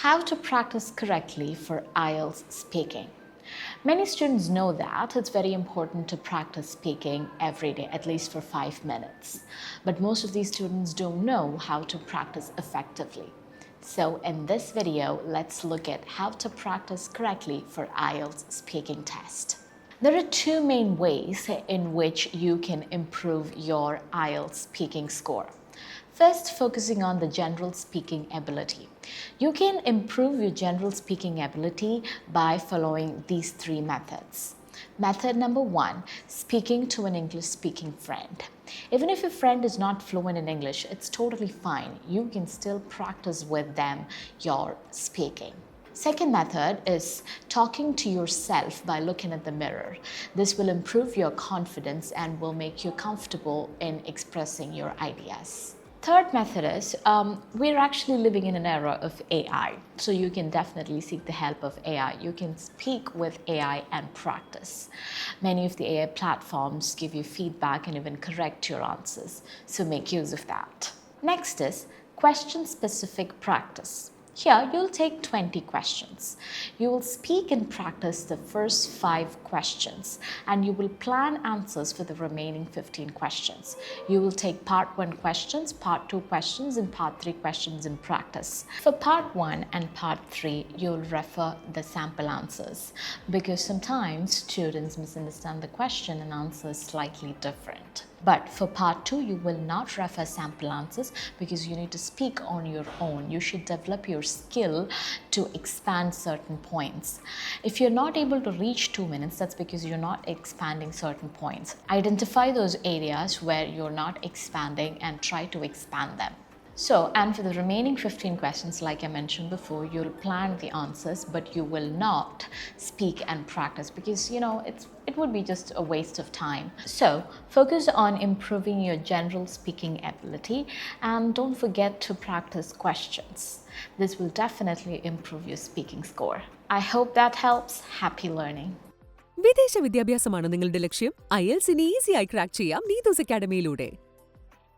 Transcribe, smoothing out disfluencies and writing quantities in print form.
How to practice correctly for IELTS speaking. Many students know that it's very important to practice speaking every day, at least for 5 minutes. But most of these students don't know how to practice effectively. So in this video, let's look at how to practice correctly for IELTS speaking test. There are two main ways in which you can improve your IELTS speaking score. First, focusing on the general speaking ability. You can improve your general speaking ability by following these three methods. Method number one, speaking to an English speaking friend. Even if your friend is not fluent in English, it's totally fine. You can still practice with them your speaking. Second method is talking to yourself by looking at the mirror. This will improve your confidence and will make you comfortable in expressing your ideas. Third method is, we're actually living in an era of AI, so you can definitely seek the help of AI. You can speak with AI and practice. Many of the AI platforms give you feedback and even correct your answers, so make use of that. Next is question-specific practice. Here, you'll take 20 questions. You will speak and practice the first 5 questions, and you will plan answers for the remaining 15 questions. You will take part 1 questions, part 2 questions, and part 3 questions in practice. For part 1 and part 3, you'll refer the sample answers because sometimes students misunderstand the question and answer is slightly different. But for part 2, you will not refer sample answers because you need to speak on your own. You should develop your skill to expand certain points. If you're not able to reach 2 minutes, that's because you're not expanding certain points. Identify those areas where you're not expanding and try to expand them. So, and for the remaining 15 questions, like I mentioned before, you'll plan the answers, but you will not speak and practice because, it would be just a waste of time. So, focus on improving your general speaking ability and don't forget to practice questions. This will definitely improve your speaking score. I hope that helps. Happy learning. വിദേശ വിദ്യാഭ്യാസമാണ് നിങ്ങളുടെ ലക്ഷ്യം? IELTS ഈസിയായി crack ചെയ്യാം നീതൂസ് അക്കാഡമിയിലൂടെ.